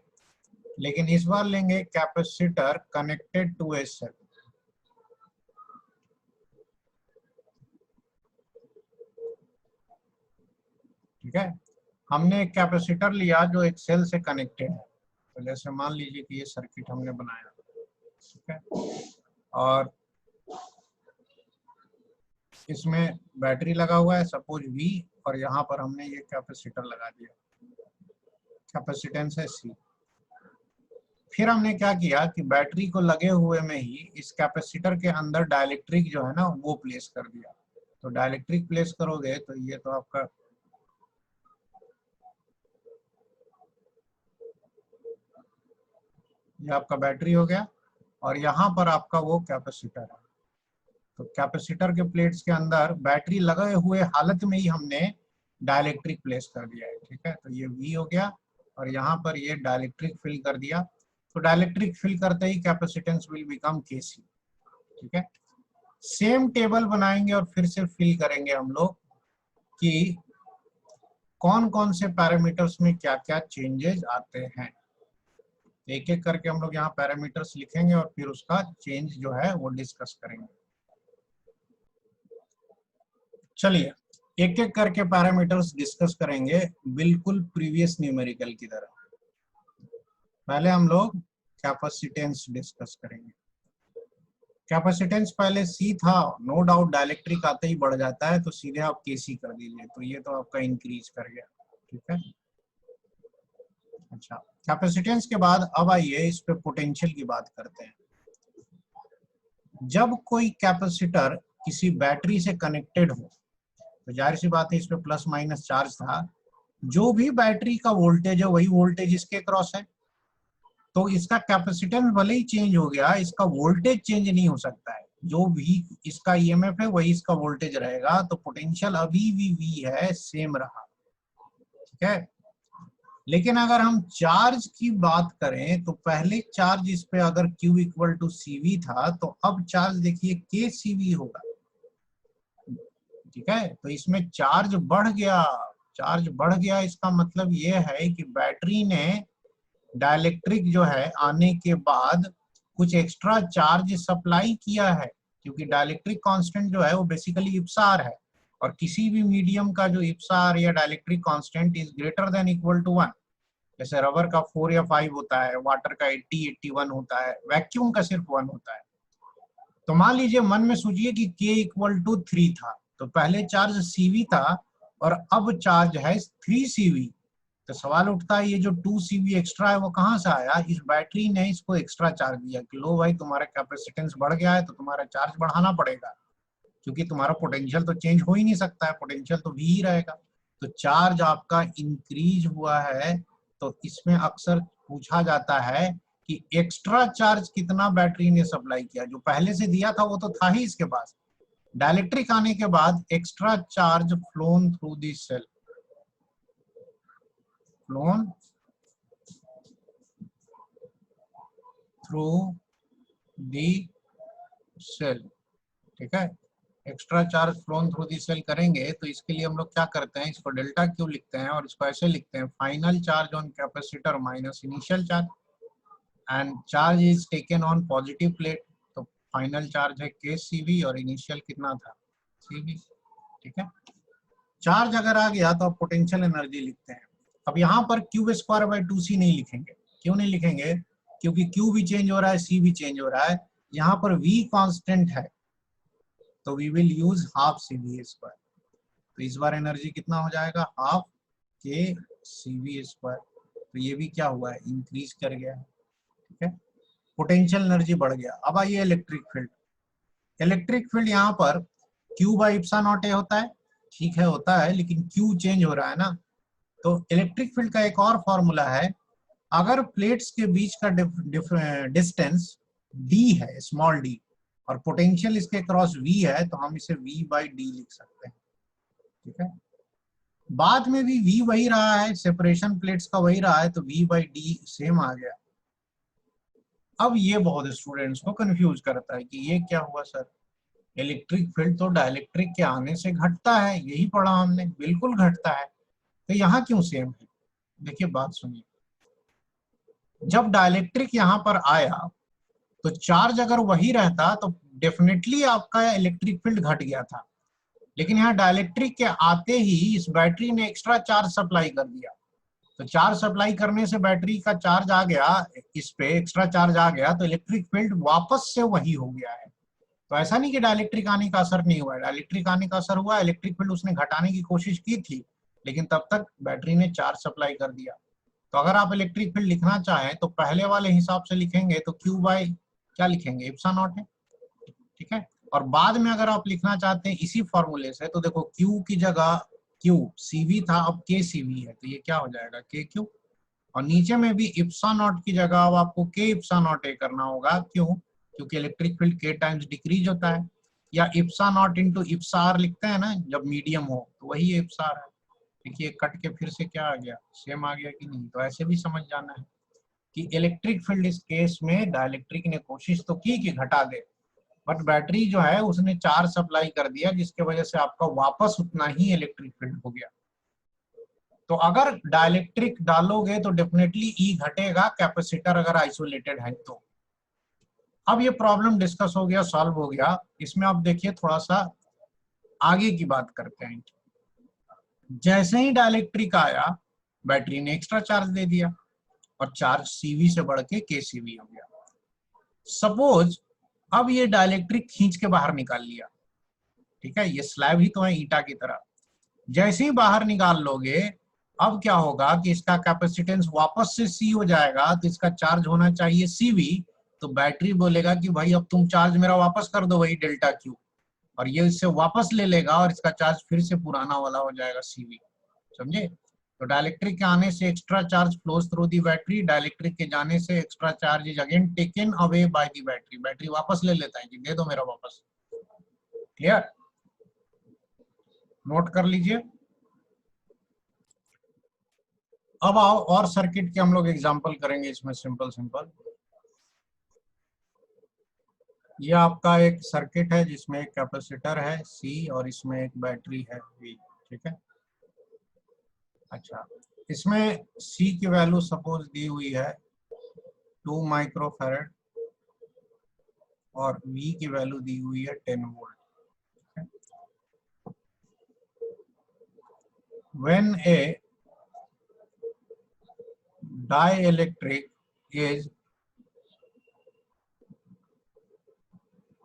लेकिन इस बार लेंगे capacitor connected to a cell. ठीक है। हमने एक कैपेसिटर लिया जो एक सेल से कनेक्टेड है, तो जैसे मान लीजिए कि ये सर्किट हमने बनाया, ठीक है, और इसमें बैटरी लगा हुआ है सपोज V, और यहाँ पर हमने ये कैपेसिटर लगा दिया, कैपेसिटेंस है C। फिर हमने क्या किया कि बैटरी को लगे हुए में ही इस कैपेसिटर के अंदर डाइलेक्ट्रिक जो है ना वो प्लेस कर दिया। तो डाइलेक्ट्रिक प्लेस करोगे तो ये तो आपका ये आपका बैटरी हो गया, और यहाँ पर आपका वो कैपेसिटर है। तो कैपेसिटर के प्लेट्स के अंदर बैटरी लगे हुए हालत में ही हमने डाइलेक्ट्रिक प्लेस कर दिया है, ठीक है। तो ये V हो गया, और यहाँ पर ये डाइलेक्ट्रिक फिल कर दिया। तो डाइलेक्ट्रिक फिल करते ही कैपेसिटेंस विल बिकम Kc, ठीक है। सेम टेबल बनाएंगे और फिर से फिल करेंगे हम लोग कि कौन कौन से पैरामीटर्स में क्या क्या चेंजेस आते हैं। एक एक करके हम लोग यहाँ पैरामीटर्स लिखेंगे और फिर उसका चेंज जो है वो डिस्कस करेंगे। चलिए एक एक करके पैरामीटर्स डिस्कस करेंगे, बिल्कुल प्रीवियस न्यूमेरिकल की तरह। पहले हम लोग कैपेसिटेंस डिस्कस करेंगे। कैपेसिटेंस पहले C था, नो डाउट डाइलेक्ट्रिक आते ही बढ़ जाता है, तो सीधे आप Kc कर दीजिए, तो ये तो आपका इंक्रीज कर गया, ठीक है। अच्छा, कैपेसिटेंस के बाद अब आइए इस पे पोटेंशियल की बात करते हैं। जब कोई कैपेसिटर किसी बैटरी से कनेक्टेड हो तो जाहिर सी बात है इस पे प्लस माइनस चार्ज था, जो भी बैटरी का वोल्टेज है वही वोल्टेज इसके क्रॉस है, तो इसका कैपेसिटेंस भले ही चेंज हो गया, इसका वोल्टेज चेंज नहीं हो सकता है। जो भी इसका ईएमएफ है वही इसका वोल्टेज रहेगा, तो पोटेंशियल अभी भी V है, सेम रहा, ठीक है। लेकिन अगर हम चार्ज की बात करें तो पहले चार्ज इस पे अगर Q इक्वल टू CV था, तो अब चार्ज देखिए KCV होगा, ठीक है। तो इसमें चार्ज बढ़ गया, चार्ज बढ़ गया, इसका मतलब ये है कि बैटरी ने डाइलेक्ट्रिक जो है आने के बाद कुछ एक्स्ट्रा चार्ज सप्लाई किया है, क्योंकि डाइलेक्ट्रिक कांस्टेंट जो है वो बेसिकली इप्सार है, और किसी भी मीडियम का जो इप्सार या dielectric constant is greater than equal to 1, जैसे रबर का 4 या 5 होता है, वाटर का 80, 81 होता है, वैक्यूम का सिर्फ 1 होता है। तो मान लीजिए मन में सोचिए कि K इक्वल टू 3 था, तो पहले चार्ज CV था और अब चार्ज है 3CV। तो सवाल उठता है ये जो 2CV एक्स्ट्रा है वो कहाँ से आया? इस बैटरी ने इसको एक्स्ट्रा चार्ज दिया कि लो भाई तुम्हारा कैपेसिटेंस बढ़ गया है तो तुम्हारा चार्ज बढ़ाना पड़ेगा, क्योंकि तुम्हारा पोटेंशियल तो चेंज हो ही नहीं सकता है, पोटेंशियल तो V ही रहेगा। तो चार्ज आपका इंक्रीज हुआ है, तो इसमें अक्सर पूछा जाता है कि एक्स्ट्रा चार्ज कितना बैटरी ने सप्लाई किया, जो पहले से दिया था वो तो था ही इसके पास। डाइलेक्ट्रिक आने के बाद extra charge flown through the cell, flown through the cell, ठीक है। Extra charge flown through the cell करेंगे तो इसके लिए हम लोग क्या करते हैं, इसको डेल्टा क्यू लिखते हैं और इसको ऐसे लिखते हैं, final charge on capacitor minus initial charge, and charge is taken on positive plate. तो फाइनल चार्ज है KCV और इनिशियल कितना था CV, ठीक है। चार्ज अगर आ गया तो अब पोटेंशियल एनर्जी लिखते हैं। अब यहाँ पर Q²/2C नहीं लिखेंगे, क्यों नहीं लिखेंगे? क्योंकि Q भी चेंज हो रहा है, C भी चेंज हो रहा है, यहाँ पर V कांस्टेंट है, तो we will use half CV²। तो इस बार एनर्जी कितना हो जाएगा, हाफ KCV²। तो ये भी क्या हुआ है, इंक्रीज कर गया है, ठीक है। पोटेंशियल एनर्जी बढ़ गया। अब आइए इलेक्ट्रिक फील्ड। इलेक्ट्रिक फील्ड यहाँ पर Q/ε0A होता है, ठीक है होता है, लेकिन Q चेंज हो रहा है ना। तो इलेक्ट्रिक फील्ड का एक और फॉर्मूला है, अगर प्लेट्स के बीच का डिस्टेंस d है, स्मॉल d, और पोटेंशियल इसके क्रॉस V है, तो हम इसे V/d लिख सकते हैं, ठीक है। बाद में भी V वही रहा है, सेपरेशन प्लेट्स का वही रहा है, तो V/d सेम आ गया। अब ये बहुत स्टूडेंट्स को कंफ्यूज करता है कि ये क्या हुआ सर, इलेक्ट्रिक फील्ड तो डाइलेक्ट्रिक के आने से घटता है, यही पढ़ा हमने, बिल्कुल घटता है, तो यहाँ क्यों सेम है? देखिए बात सुनिए, जब डाइलेक्ट्रिक यहाँ पर आया तो चार्ज अगर वही रहता तो डेफिनेटली आपका इलेक्ट्रिक फील्ड घट गया था, लेकिन यहाँ डाइलेक्ट्रिक के आते ही इस बैटरी ने एक्स्ट्रा चार्ज सप्लाई कर दिया। तो चार्ज सप्लाई करने से बैटरी का चार्ज आ गया, इस पे एक्स्ट्रा चार्ज आ गया, तो इलेक्ट्रिक फील्ड वापस से वही हो गया है। तो ऐसा नहीं कि डाइलेक्ट्रिक आने का असर नहीं हुआ है, डाइलेक्ट्रिक आने का असर हुआ, इलेक्ट्रिक फील्ड उसने घटाने की कोशिश की थी, लेकिन तब तक बैटरी ने चार्ज सप्लाई कर दिया। तो अगर आप इलेक्ट्रिक फील्ड लिखना चाहें तो पहले वाले हिसाब से लिखेंगे तो Q बाय क्या लिखेंगे, एप्सिलॉन नॉट है, ठीक है। और बाद में अगर आप लिखना चाहते हैं इसी फॉर्मूले से तो देखो Q की जगह Q CV था, अब K CV है, तो ये क्या हो जाएगा KQ। और नीचे में भी इप्सा नॉट की जगह अब आपको K इप्सा नॉट ए करना होगा, क्यों, क्योंकि electric field K times decrease होता है। या Ipsa not into Ipsa are लिखते हैं ना जब मीडियम हो, तो वही इप्सा आर है। देखिए कट के फिर से क्या आ गया, सेम आ गया कि नहीं। तो ऐसे भी समझ जाना है कि इलेक्ट्रिक फील्ड इस केस में डाइलेक्ट्रिक ने कोशिश तो की कि घटा दे, बट बैटरी जो है उसने चार्ज सप्लाई कर दिया, जिसके वजह से आपका वापस उतना ही इलेक्ट्रिक फील्ड हो गया। तो अगर डाइलेक्ट्रिक डालोगे तो डेफिनेटली ई घटेगा, कैपेसिटर अगर आइसोलेटेड है तो। अब ये प्रॉब्लम डिस्कस हो गया, सॉल्व हो गया। इसमें आप देखिए थोड़ा सा आगे की बात करते हैं। जैसे ही डाइलेक्ट्रिक आया, बैटरी ने एक्स्ट्रा चार्ज दे दिया और चार्ज सीवी से बढ़ के के सीवी हो गया। सपोज अब ये डाइलेक्ट्रिक खींच के बाहर निकाल लिया, ठीक है, ये स्लैब ही तो है ईटा की तरह। जैसे ही बाहर निकाल लोगे, अब क्या होगा कि इसका कैपेसिटेंस वापस से सी हो जाएगा, तो इसका चार्ज होना चाहिए सीवी। तो बैटरी बोलेगा कि भाई अब तुम चार्ज मेरा वापस कर दो, वही डेल्टा क्यू, और ये इससे वापस ले लेगा और इसका चार्ज फिर से पुराना वाला हो जाएगा सीवी। समझे। तो डाइलेक्ट्रिक के आने से extra charge flows through the battery, dielectric के जाने से extra charge is again taken away by the battery, battery वापस ले लेता है कि दे दो मेरा वापस। क्लियर, नोट कर लीजिए। अब आओ और सर्किट के हम लोग एग्जांपल करेंगे इसमें, सिंपल सिंपल। ये आपका एक सर्किट है जिसमें एक कैपेसिटर है C और इसमें एक बैटरी है V, ठीक है। अच्छा, इसमें C की वैल्यू सपोज दी हुई है 2 माइक्रोफैरड और V की वैल्यू दी हुई है 10 volt. When a dielectric is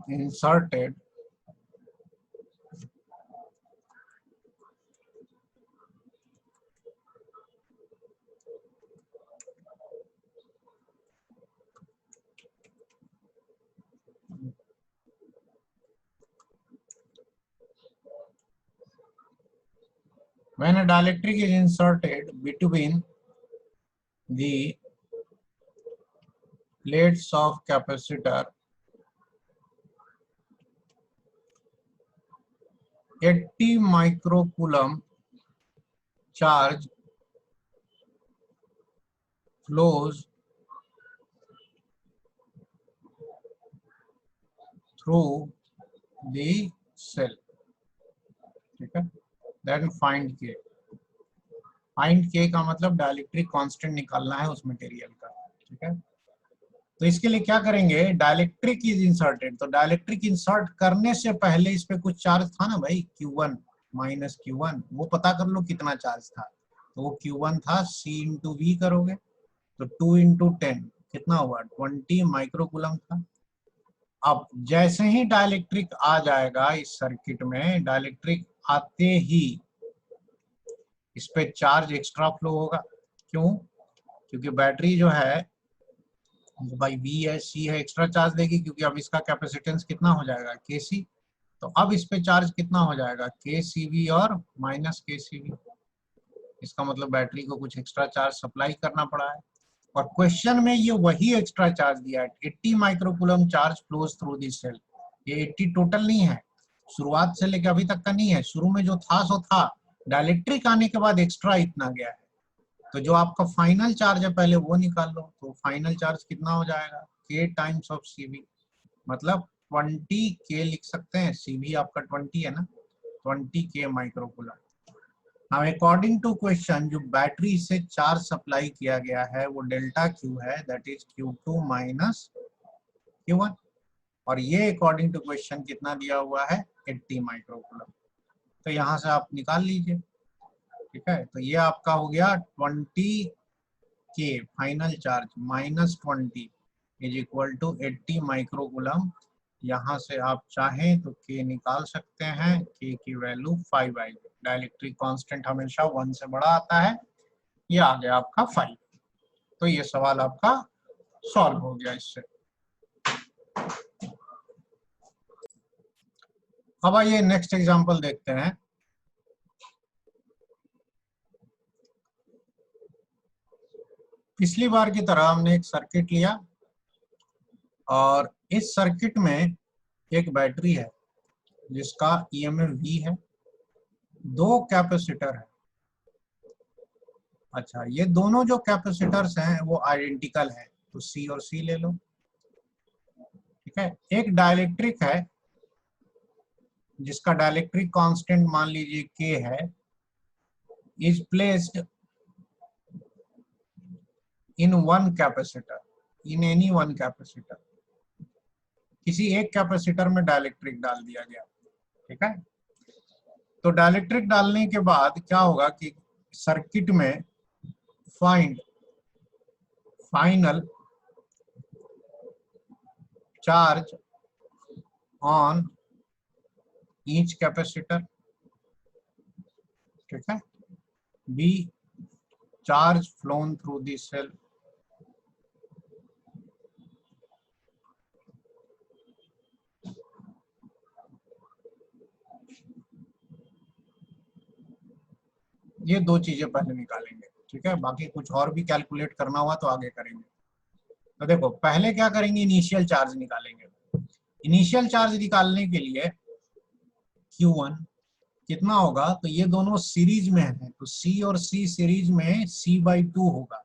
inserted when a dielectric is inserted between the plates of capacitor, 80 microcoulomb charge flows through the cell, ठीक है। Then find K, find K का मतलब डाइलेक्ट्रिक कांस्टेंट निकालना है उस मटेरियल का, ठीक है। तो इसके लिए क्या करेंगे, डाइलेक्ट्रिक इज इंसर्टेड, तो डाइलेक्ट्रिक इंसर्ट करने से पहले इस पे कुछ चार्ज था ना भाई, Q1 माइनस Q1, वो पता कर लो कितना चार्ज था। तो वो Q1 था, C इंटू V करोगे तो 2 इंटू 10 कितना हुआ, 20 माइक्रोकूलम था। अब जैसे ही डाइलेक्ट्रिक आ जाएगा इस सर्किट में, डाइलेक्ट्रिक आते ही इस पे चार्ज एक्स्ट्रा फ्लो होगा। क्यों, क्योंकि बैटरी जो है भाई V है C है, एक्स्ट्रा चार्ज देगी, क्योंकि अब इसका कैपेसिटेंस कितना हो जाएगा KC। तो अब इस पे चार्ज कितना हो जाएगा KCV और माइनस KCV। इसका मतलब बैटरी को कुछ एक्स्ट्रा चार्ज सप्लाई करना पड़ा है, और क्वेश्चन में ये वही एक्स्ट्रा चार्ज दिया है, 80 microcoulomb charge flows through this cell. ये 80 टोटल नहीं है, शुरुआत से लेकर अभी तक का नहीं है, शुरू में जो था सो था, डाइलेक्ट्रिक आने के बाद एक्स्ट्रा इतना गया है। तो जो आपका फाइनल चार्ज है पहले वो निकाल लो, तो फाइनल चार्ज कितना हो जाएगा K टाइम्स ऑफ CV, मतलब 20K लिख सकते हैं, CV आपका 20 है ना, 20K microcoulomb. Now according to question जो बैटरी से चार्ज सप्लाई किया गया है वो डेल्टा Q है, that is Q2 minus Q1, और ये अकॉर्डिंग टू क्वेश्चन कितना दिया हुआ है 80 माइक्रोकूलम। तो यहाँ से आप निकाल लीजिए। ठीक है, तो ये आपका हो गया 20 के final charge minus 20 is equal to 80 microcoulomb. यहाँ से आप चाहें तो के निकाल सकते हैं, के की वैल्यू 5 आएगी। डाइलेक्ट्रिक कांस्टेंट हमेशा 1 से बड़ा आता है, ये आ गया आपका 5। तो ये सवाल आपका सॉल्व हो गया इससे। अब आइए नेक्स्ट एग्जांपल देखते हैं। पिछली बार की तरह हमने एक सर्किट लिया और इस सर्किट में एक बैटरी है जिसका ईएमएफ V है, 2 कैपेसिटर है। अच्छा, ये दोनों जो कैपेसिटर्स हैं वो आइडेंटिकल है, तो C और C ले लो। ठीक है, एक डाइलेक्ट्रिक है जिसका डाइलेक्ट्रिक कांस्टेंट मान लीजिए K है, is placed in one capacitor, in any one capacitor. किसी एक कैपेसिटर में डाइलेक्ट्रिक डाल दिया गया। ठीक है, तो डाइलेक्ट्रिक डालने के बाद क्या होगा कि सर्किट में find final charge on each capacitor. ठीक है, B charge flown through the cell. ये 2 चीजें पहले निकालेंगे। ठीक है, बाकी कुछ और भी कैलकुलेट करना हुआ तो आगे करेंगे। तो देखो, पहले क्या करेंगे, इनिशियल चार्ज निकालेंगे। इनिशियल चार्ज निकालने के लिए Q1 कितना होगा, तो ये दोनों सीरीज में है, तो C और C सीरीज में C/2 होगा,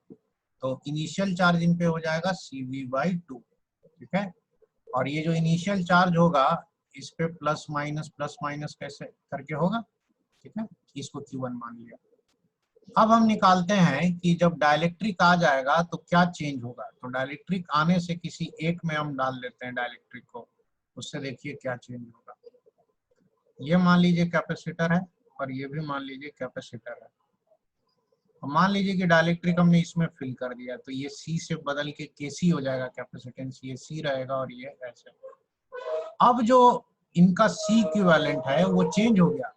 तो इनिशियल चार्ज इन पे हो जाएगा CV/2। ठीक है, और ये जो इनिशियल चार्ज होगा इस पे प्लस माइनस कैसे करके होगा। ठीक है, इसको Q1 मान लिया। अब हम निकालते हैं कि जब डाइलेक्ट्रिक आ जाएगा तो क्या चेंज होगा। तो डाइलेक्ट्रिक आने से किसी एक में हम डाल देते हैं डाइलेक्ट्रिक को, उससे देखिए क्या चेंज होगा। ये मान लीजिए कैपेसिटर है और ये भी मान लीजिए कैपेसिटर है। मान लीजिए कि डाइलेक्ट्रिक हमने इसमें फिल कर दिया, तो ये C से बदल के KC हो जाएगा, कैपेसिटेंस ये C रहेगा और ये ऐसे। अब जो इनका C इक्विवेलेंट है वो चेंज हो गया,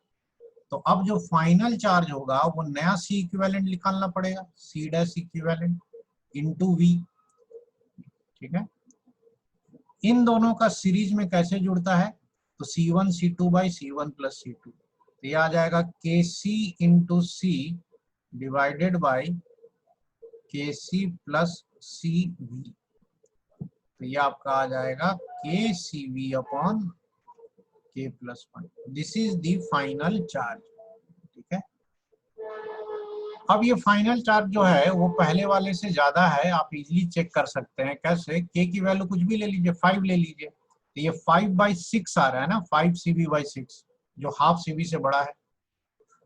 तो अब जो फाइनल चार्ज होगा वो नया C इक्विवेलेंट निकालना पड़ेगा, C dash equivalent into V। ठीक है, इन दोनों का सीरीज में कैसे जुड़ता है, तो C1 C2 by C1 plus C2, तो ये आ जाएगा KC into C divided by KC plus CV। तो ये आपका आ जाएगा KCV upon K plus 1। This is the final charge. ठीक है, अब ये फाइनल चार्ज जो है वो पहले वाले से ज्यादा है, आप इजीली चेक कर सकते हैं। कैसे, K की वैल्यू कुछ भी ले लीजिए, 5 ले लीजिए, तो ये 5/6 आ रहा है ना, 5CV/6, जो हाफ CV से बड़ा है।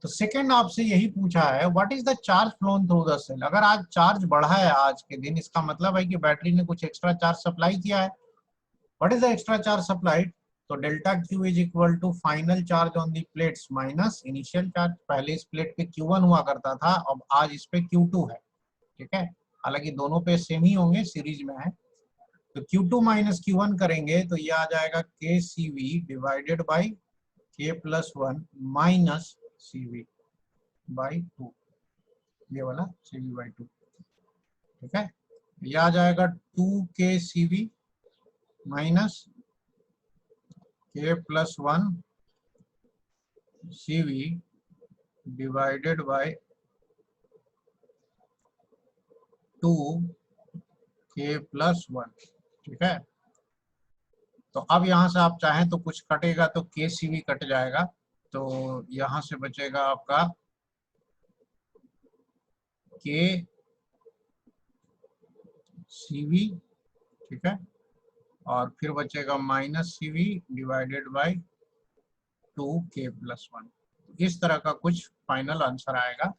तो सेकंड आपसे यही पूछा है, what is the charge flown through the cell. अगर आज चार्ज बढ़ा है आज के दिन, इसका मतलब है कि बैटरी ने कुछ एक्स्ट्रा चार्ज सप्लाई किया है। What is the extra charge supplied, तो delta Q is equal to final charge on the plates minus initial charge. पहले इस प्लेट पे Q1 हुआ करता था, अब आज इस पे Q2 है। ठीक है, हालांकि दोनों पे सेम ही होंगे, सीरीज में है। तो Q2 माइनस Q1 करेंगे तो ये आ जाएगा KCV divided by K plus 1 minus CV/2, ये वाला CV/2। ठीक है, ये आ जाएगा 2KCV minus K plus 1 CV divided by 2K plus 1। ठीक है, तो अब यहाँ से आप चाहें तो कुछ कटेगा तो KCV कट जाएगा, तो यहाँ से बचेगा आपका KCV। ठीक है, और फिर बचेगा minus CV divided by 2K plus 1। इस तरह का कुछ फाइनल आंसर आएगा।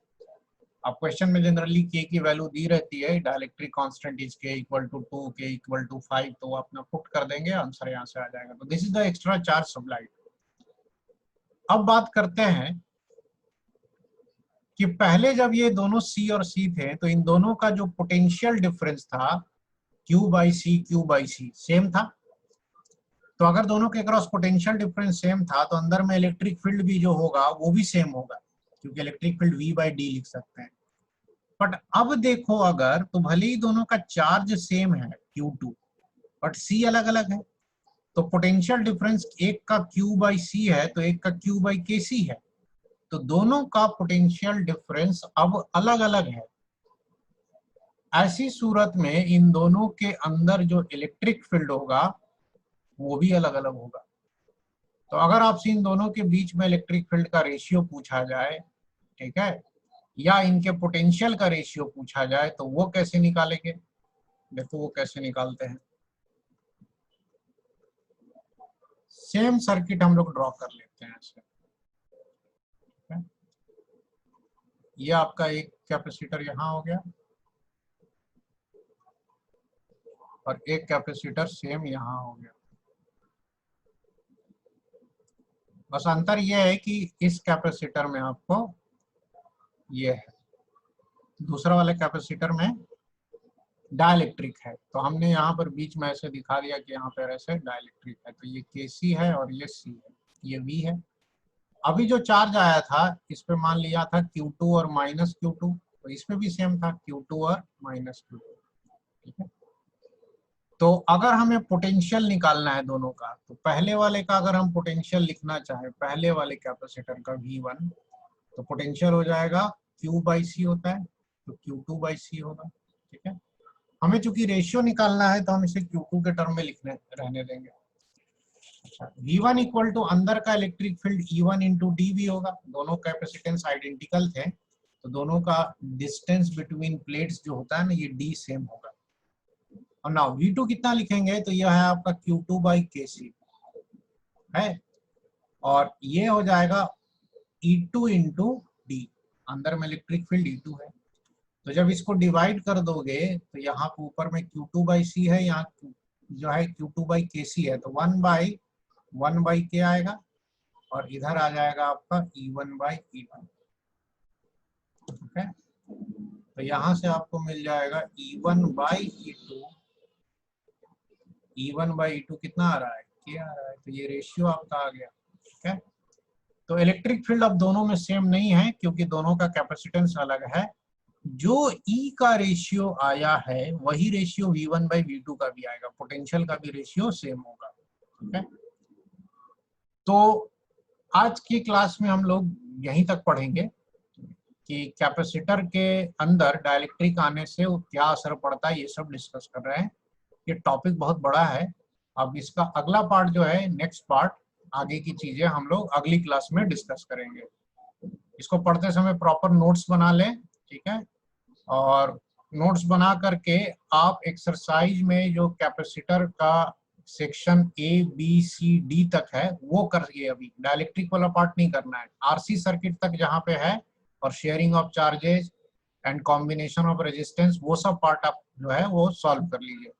अब क्वेश्चन में जनरली K की वैल्यू दी रहती है, dielectric constant is K equal to 2, K equal to 5, तो वो अपना पुट कर देंगे, आंसर यहाँ से आ जाएगा। तो this is the extra charge supplied. अब बात करते हैं कि पहले जब ये दोनों C और C थे तो इन दोनों का जो पोटेंशियल डिफरेंस था Q/C सेम था। तो अगर दोनों के क्रॉस पोटेंशियल डिफरेंस सेम था तो अंदर में इलेक्ट्रिक फील्ड भी जो होगा वो भी सेम होगा, क्योंकि इलेक्ट्रिक फील्ड V/D लिख सकते हैं। बट अब देखो, अगर तो भले ही दोनों का चार्ज सेम है Q2, बट C अलग अलग है, तो पोटेंशियल डिफरेंस एक का Q/C है तो एक का Q/KC है, तो दोनों का पोटेंशियल डिफरेंस अब अलग अलग है। ऐसी सूरत में इन दोनों के अंदर जो इलेक्ट्रिक फील्ड होगा वो भी अलग अलग होगा। तो अगर आपसे इन दोनों के बीच में इलेक्ट्रिक फील्ड का रेशियो पूछा जाए, ठीक है, या इनके पोटेंशियल का रेशियो पूछा जाए, तो वो कैसे निकालेंगे? देखो वो कैसे निकालते हैं। सेम सर्किट हम लोग ड्रॉ कर लेते हैं ऐसे। ये आपका एक कैपेसिटर यहाँ हो गया और एक कैपेसिटर सेम यहाँ हो गया। बस अंतर यह है कि इस कैपेसिटर में आपको ये है, दूसरा वाले कैपेसिटर में डाइलेक्ट्रिक है, तो हमने यहाँ पर बीच में ऐसे दिखा दिया कि यहाँ पर ऐसे डाइलेक्ट्रिक है। तो ये KC है और ये C है, ये V है। अभी जो चार्ज आया था इस पे मान लिया था Q2 और -Q2, तो इसमें भी सेम था Q2 और -Q2, ठीक है। तो अगर हमें पोटेंशियल निकालना है दोनों का, तो पहले वाले का अगर हम पोटेंशियल लिखना चाहें, पहले वाले कैपेसिटर का V1, तो पोटेंशियल हो जाएगा Q/C होता है तो Q2/C होगा, ठीक है। हमें चूंकि रेशियो निकालना है तो हम इसे Q2 के टर्म में लिखने रहने देंगे। अच्छा, V1 इक्वल टू अंदर का electric field E1 into DV होगा। दोनों कैपेसिटेंस आइडेंटिकल थे तो दोनों का डिस्टेंस बिटवीन प्लेट्स जो होता है ना, ये D सेम होगा। और नाउ V2 कितना लिखेंगे, तो यह है आपका Q2/KC है, और ये हो जाएगा E2 इंटू D। अंदर में इलेक्ट्रिक फील्ड E2 है, तो जब इसको डिवाइड कर दोगे तो यहाँ पे ऊपर में Q2/C है, यहाँ जो है Q2/KC है, तो 1/K आएगा और इधर आ जाएगा आपका E1/E2, ठीक है। तो यहाँ से आपको मिल जाएगा E1/E2 कितना आ रहा है, K आ रहा है, तो ये रेशियो आपका आ गया, ठीक है। तो इलेक्ट्रिक फील्ड अब दोनों में सेम नहीं है क्योंकि दोनों का कैपेसिटेंस अलग है। जो E का रेशियो आया है वही रेशियो V1/V2 का भी आएगा, पोटेंशियल का भी रेशियो सेम होगा, ठीक है। तो आज की क्लास में हम लोग यहीं तक पढ़ेंगे कि कैपेसिटर के अंदर डाइलेक्ट्रिक आने से क्या असर पड़ता है, ये सब डिस्कस कर रहे हैं। ये टॉपिक बहुत बड़ा है। अब इसका अगला पार्ट जो है, नेक्स्ट पार्ट, आगे की चीजें हम लोग अगली क्लास में डिस्कस करेंगे। इसको पढ़ते समय प्रॉपर नोट्स बना लें, ठीक है। और नोट्स बना करके आप एक्सरसाइज में जो कैपेसिटर का section A B C D तक है वो करिए। अभी डाइलेक्ट्रिक वाला पार्ट नहीं करना है, RC सर्किट तक जहाँ पे है, और sharing of charges and combination of resistance, वो सब पार्ट आप जो है वो सॉल्व कर लीजिए।